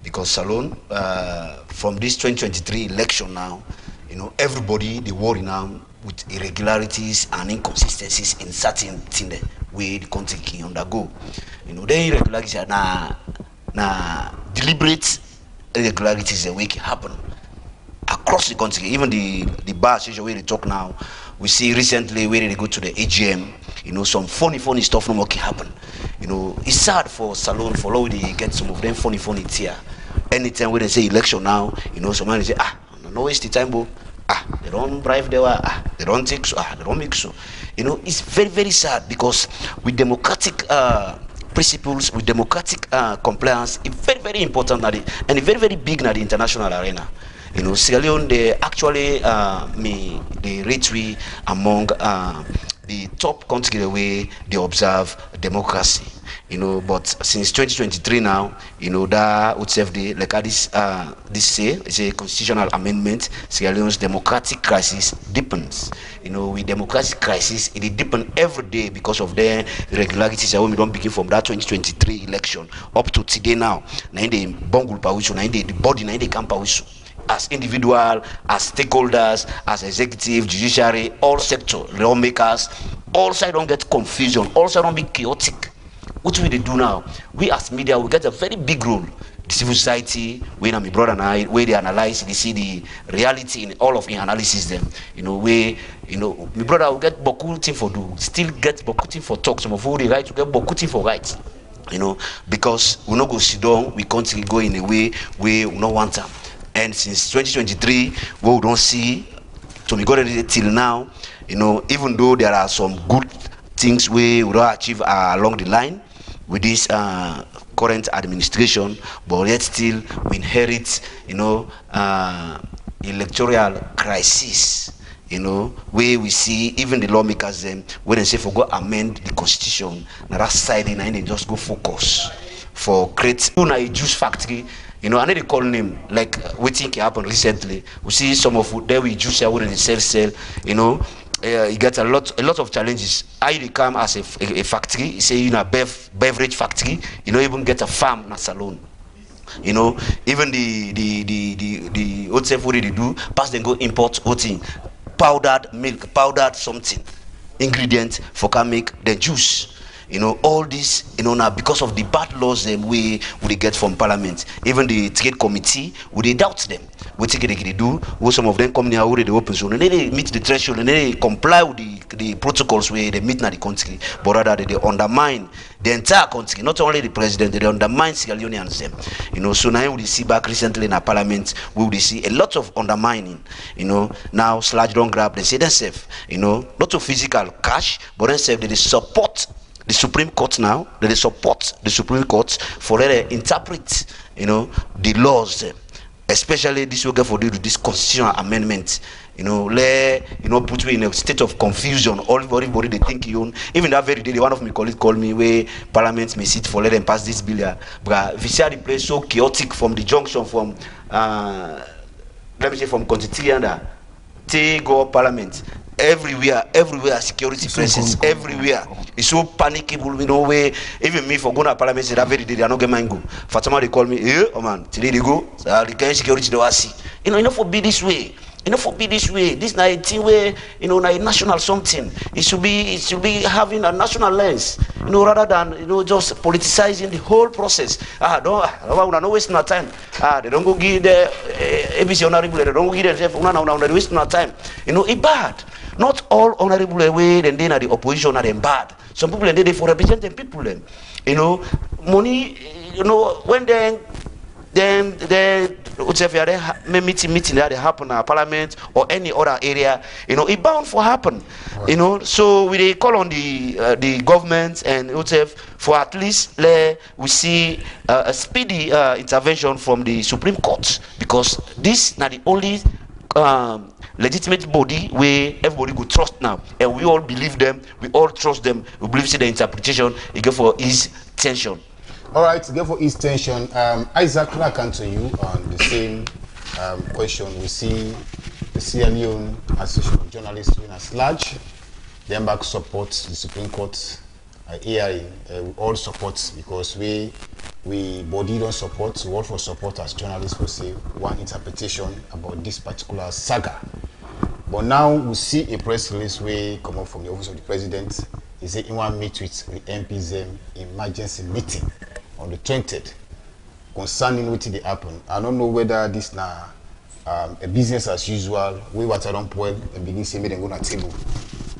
because Salone from this 2023 election now, you know, everybody they worry now with irregularities and inconsistencies in certain things where the country can undergo. You know, the irregularities are now deliberate irregularities that can happen across the country. Even the bar association where they talk now, we see recently where they go to the AGM, you know, some funny stuff no more can happen. You know, it's sad for Salone, for how they get some of them funny here. Anytime when they say election now, you know, somebody say, no waste the time, bro. they don't bribe their they don't take so, they don't make so. You know, it's very, very sad because with democratic principles, with democratic compliance, it's very, very important and it's very, very big in the international arena. You know, Sierra Leone, they actually they rate we among the top country the way they observe democracy. You know, but since 2023 now, you know, that would serve the like this say it's a constitutional amendment. Sierra Leone's democratic crisis deepens. You know, with democratic crisis, it deepens every day because of the irregularities that we don't begin from that 2023 election up to today now. Now in the Bongul Pawisu, now in the body, now in the camp Pawisu. As individual, as stakeholders, as executive, judiciary, all sector, lawmakers, all sides don't get confusion, all sides don't be chaotic. What do we do now? We as media, we get a very big role. The civil society, when my brother and I, where they analyze, they see the reality in all of the analysis them. You know, where, you know, my brother will get beaucoup thing for do, still get beaucoup thing for talk. Some of who they right, to get beaucoup thing for right. You know, because we not go sit down, we can't go in a way where we not want them. And since 2023, what we don't see, so we got it till now, you know, even though there are some good things we don't achieve along the line with this current administration, but yet still we inherit, you know, electoral crisis, you know, where we see even the lawmakers them when they say for go amend the constitution, now that side and they just go focus for create a juice factory. You know, I need to call him like we think it happened recently. We see some of there we juice here where they sell. You know, you get a lot of challenges. I come as a factory, say you know beverage factory. You know, even get a farm, not salon. You know, even the what say what they do? Pass then go import what thing, powdered milk, powdered something, ingredient for can make the juice. You know, all this, you know, now because of the bad laws we get from Parliament, even the trade committee, they doubt them. What they do, what some of them come near already open zone, and they meet the threshold and they comply with the protocols where they meet in the country, but rather they undermine the entire country, not only the president, they undermine Sierra Leoneans them. You know, so now we see back recently in our Parliament, we will see a lot of undermining. You know, now Sludge don't grab, they say themselves, you know, not to physical cash, but themselves they support the Supreme Court now, that they support the Supreme Court for them to interpret, you know, the laws, especially this will get for this constitutional amendment. You know, put me in a state of confusion. Everybody they think you own. Even that very day, one of my colleagues called me where Parliament may sit for let them pass this bill here. But if you see the place so chaotic from the junction from let me say from Constitution to go Parliament. Everywhere security presence, everywhere. It's so panickable, you know, where even me for going to Parliament, that very day, they are not getting go. Fatima, they call me, oh man, today they go, the kind security they will see. You know, enough for be this way. Enough for be this way. This 19 way, you know, a national something. It should be having a national lens, you know, rather than, you know, just politicizing the whole process. Don't waste no time. They don't go give the ABC honorable, they don't go give themselves, they waste no time. You know, it's bad. Not all honorable away and then are the opposition are them bad. Some people and they for representing people them. You know, money, you know, when then whatever meeting that they happen at Parliament or any other area, you know, it bound for happen. Right. You know, so we call on the government and whatever for at least we see a speedy intervention from the Supreme Court, because this is not the only legitimate body where everybody could trust now, and we all believe them, we all trust them, we believe the interpretation it go for ease tension. All right, to go for ease tension, Isaac, I come to you on the same question. We see the Sierra Leone Association of Journalists doing a sludge. The embark supports the Supreme Court, AIA, we all support, because we body don't support, we all for support as journalists will say one interpretation about this particular saga. But now we see a press release where come up from the office of the president. He said he want to meet with the MPs emergency meeting on the 20th concerning what did happen. I don't know whether this now a business as usual. We what I don't point and begin saying they go on table.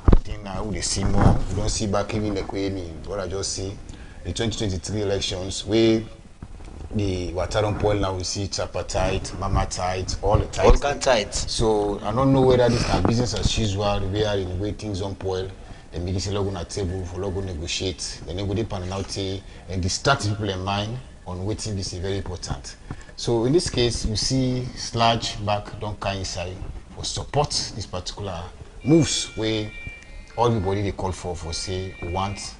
I think now we see more. We don't see back even the Queen. What I just see the 2023 elections where the Wataron Poil now we see tripartite, Mamatite, all the tight. All kind tight. So I don't know whether this kind of business as usual, we are in waiting on Poil, then make a logo on a table for logo negotiate, then they go deep and out and distract people in mind on waiting this is very important. So in this case, you see Sludge back don't come inside for support this particular moves where everybody they call for say want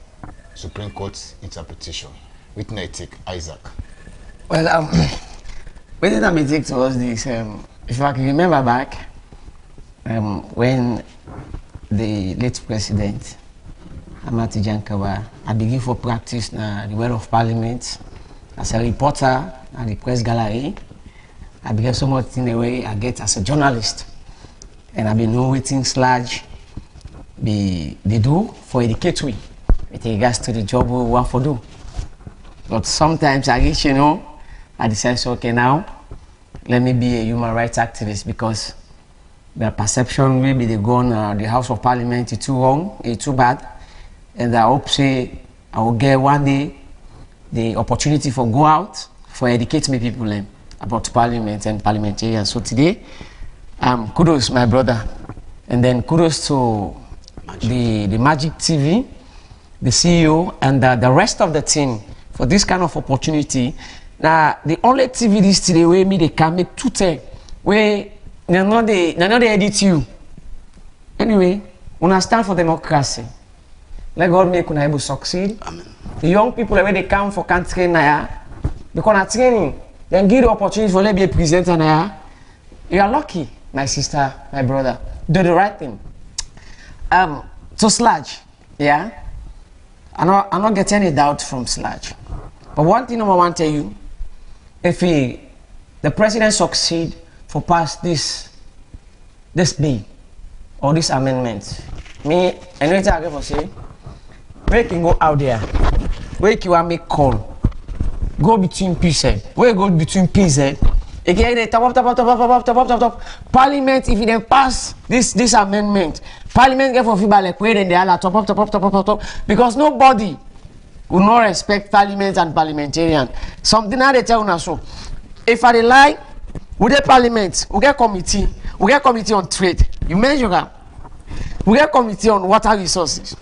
Supreme Court interpretation. With no take Isaac. Well, what did I take was this? If I can remember back, when the late president Amati Jankawa, I began for practice na the Well of Parliament as a reporter at the press gallery. I began so much in the way I get as a journalist, and I've been waiting Sludge they do for educate we with regards to the job we want to do. But sometimes I guess I decide okay now let me be a human rights activist because the perception maybe they go on the House of Parliament is too wrong, it's too bad, and I hope say I will get one day the opportunity for go out for educate me people about Parliament and parliamentarians. So today, kudos my brother, and then kudos to the Magic TV, the CEO, and the rest of the team for this kind of opportunity. Now the only TV this today where me they can make two where they're not they edit you. Anyway, when I stand for democracy, let God make una able succeed. Amen. The young people where they come for country now, because na training, then give the opportunity for let be a presenter now. You are lucky, my sister, my brother. Do the right thing. So Sludge, yeah. I'm not getting any doubt from Sludge. But one thing I want to tell you, if the president succeed for pass this bill or this amendment, me and what I for say, we can go out there, we can make call, go between PZ, we go between PZ. Again, they top. Parliament, if they pass this amendment, Parliament get for feedback like where they are top. Because nobody will not respect Parliament and parliamentarian. Something that they tell us so. If I lie, we get Parliament, we get committee on trade. You measure that. We get committee on water resources.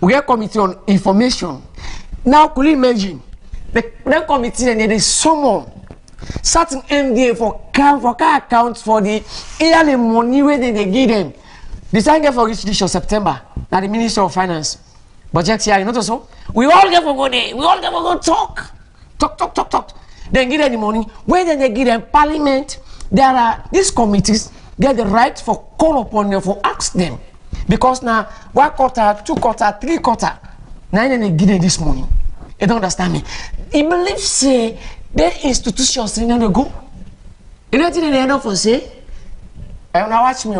We get committee on information. Now, could you imagine the committee and there is someone certain MDA for car accounts for the yearly money where they give them. The time get for reach this of September. Now the Minister of Finance. Budget here, you know so? We all get for go there. We all get for go talk. Then give them the money. When then they give them Parliament, there are these committees get the right for call upon them for ask them. Because now 1 quarter, 2 quarter, 3 quarter, now then they give them this money. You don't understand me? He believes say the institutions in the go. You know what they end up for say? And now watch me,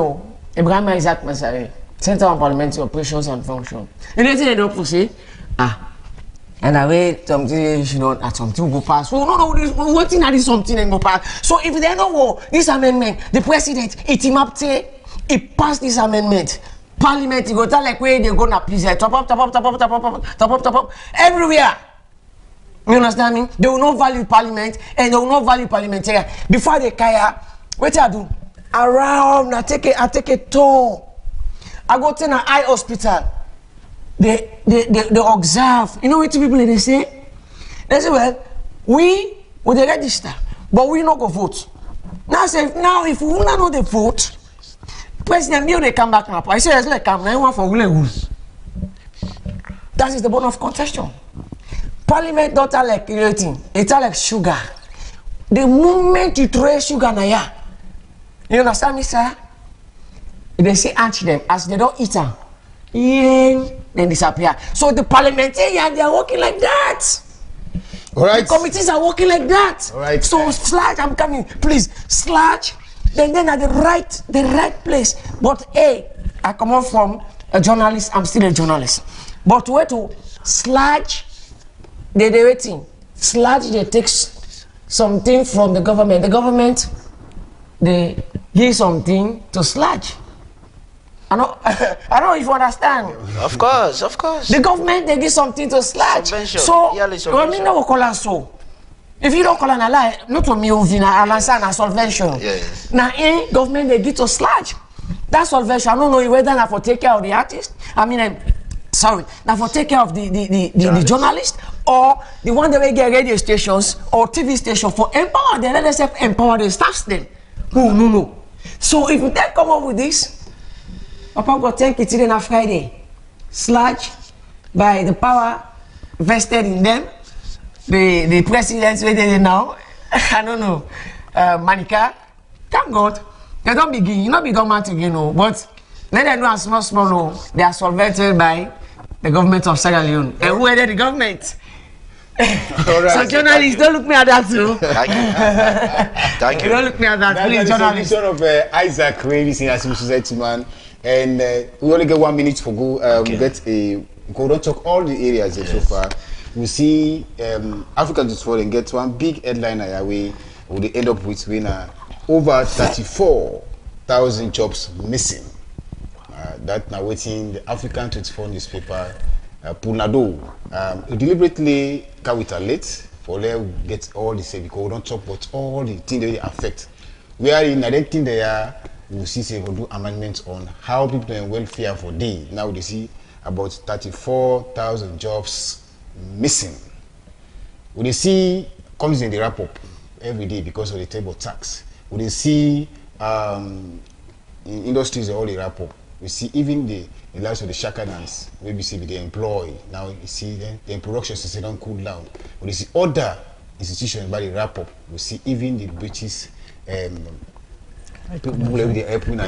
Ibrahim Isaac Masari, Center on Parliamentary Operations and Function. You know what they end up for say? And I wait something at something go pass. Oh no, waiting at this something and go pass. So if they don't go this amendment, the president it him up say he passed this amendment. Parliament, you go tell like where they gonna please top up everywhere. You understand me? They will not value Parliament and they will not value parliamentarian. Before they kaya, what I do? Around, I take a tour. I go to an eye hospital. They observe. You know what people they say? They say, well, we will register, but we not go vote. Now if we not know the vote, President Bill they come back now. I say let's let come now one for rules. That is the bone of contention. Parliament don't like rating, it's like sugar. The moment you throw sugar na ya, you understand me, sir? They say anti them as they don't eat them, then disappear. So the parliamentarians they are working like that. All right. The committees are working like that. All right. So Sludge, I'm coming. Please, Sludge. Then at the right place. But hey, I come out from a journalist. I'm still a journalist. But where to Sludge? They waiting. Sludge they take something from the government. The government they give something to Sludge. I don't know if you understand. Of course. The government they give something to Sludge. Subvention. So Yearly when me subvention. no call us so. If you don't call an ally, not to me, an answer and solvention. Yes. Now, in government, they get to sludge. That solvention, I don't know whether I for take care of the artist. I mean, sorry, now for take care of the journalist or the one that will get radio stations or TV stations for empower them. Let themselves empower the staffs then. No. So if you then come up with this, Papa got 10 kids on a Friday, sludge by the power vested in them, the presidents waiting now, I don't know, Manika, thank God. They don't begin, you not be dormant again, no, but let them know as small, no, they are solvented by the government of Sierra Leone. And who are the government? Right. So journalists, don't look me at that too. Thank you. Don't look me at that, please, journalists. Sort of Isaac Ray, senior civil society man, and we only get 1 minute for go. Okay. We get go don't talk all the areas so far. We see Africa just fall and get one big headliner away. We end up with winner over 34,000 jobs missing. That now waiting the African 24 newspaper. Punado deliberately come with a late for them get all the same because we don't talk about all the things that they affect. We are in another thing there. We see say we do amendments on how people in welfare for day. Now they see about 34,000 jobs missing. We see comes in the wrap up every day because of the table tax. We see in industries all the wrap up. We see even the lives of the shakanans, maybe see they employ. Now you see the production system don't cool down. We see other institutions by the wrap up. We see even the British people with the airport.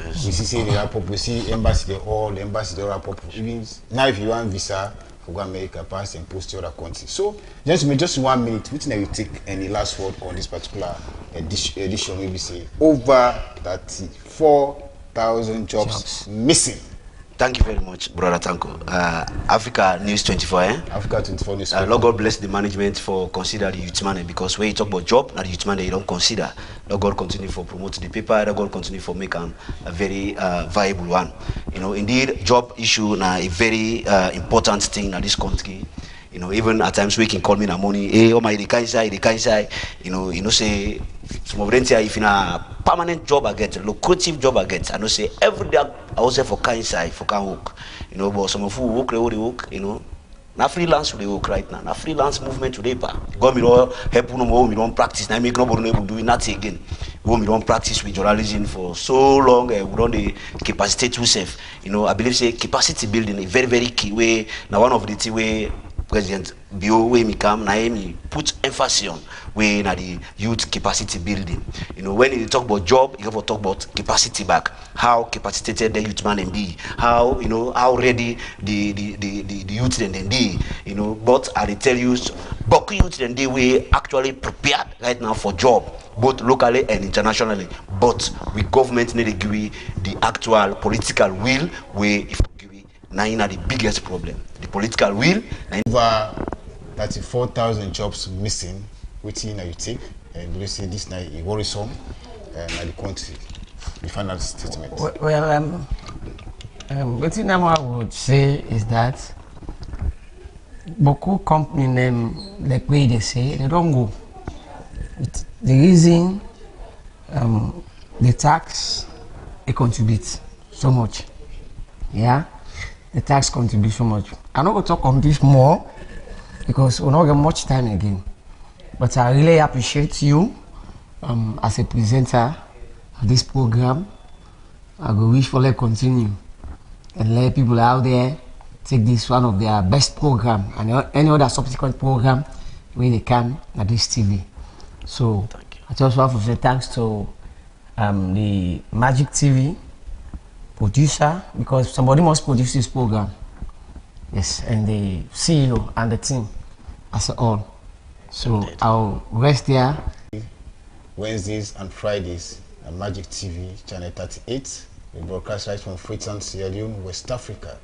We see say the wrap up. We see embassy the embassy the wrap up. Even now if you want visa for go America, pass and post to other countries. So just 1 minute, which will take any last word on this particular edition. Maybe say over 34,000 jobs missing. Thank you very much, Brother Tanko. Africa News 24, eh? Africa 24 News. Lord God bless the management for consider the youth man, because when you talk about job, now the youth man you don't consider. Lord God continue for promote the paper. Lord God continue for make a very viable one. You know, indeed, job issue now a very important thing in this country. You know, even at times we can call me na money. Hey, oh my, the kind. You know, say some of them say if in a permanent job I get, lucrative job I get, I know say every day I was say for kind side for can work. You know, but some of who work they work. You know, now freelance they work right now. Now freelance movement today, pa. God me don't help no more. We don't practice. Now make nobody able to do nothing again. We don't practice with journalism for so long. We don't the capacity to self. You know, I believe say capacity building is very very key way. Now one of the thing way President Bio way me come Naomi put emphasis on when the youth capacity building. You know, when you talk about job, you have to talk about capacity back. How capacitated the youth man can be. How you know how ready the youth then be. You know, but I tell you, Boku youth then they we actually prepared right now for job, both locally and internationally. But we government need to give the actual political will where if now you know the biggest problem. The political will. Over 34,000 jobs missing, which you take, and we say this now is worrisome, and the country. The final statement. Well, what I would say is that Boku company name, like way they say, they don't go. The reason the tax it contributes so much, yeah. The tax contribution much. I'm not going to talk on this more because we're not get much time again. But I really appreciate you as a presenter of this program. I go wish for let continue and let people out there take this one of their best program and any other subsequent program where they can at this TV. So I just want to say thanks to the Magic TV producer, because somebody must produce this program. Yes, and the CEO and the team as a whole. So I'll rest there. Wednesdays and Fridays at Magic TV channel 38. We broadcast right from Freetown, Sierra Leone, West Africa.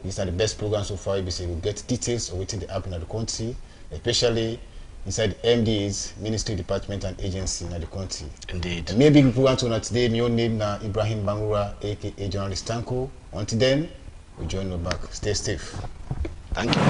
These are the best programs so far. We get details of waiting the happen in the country, especially inside MDA's Ministry, Department and Agency in the country. Indeed. And maybe we program to today, my name na Ibrahim Bangura, aka Journalist Tanko. Until then, we join you back. Stay safe. Thank you.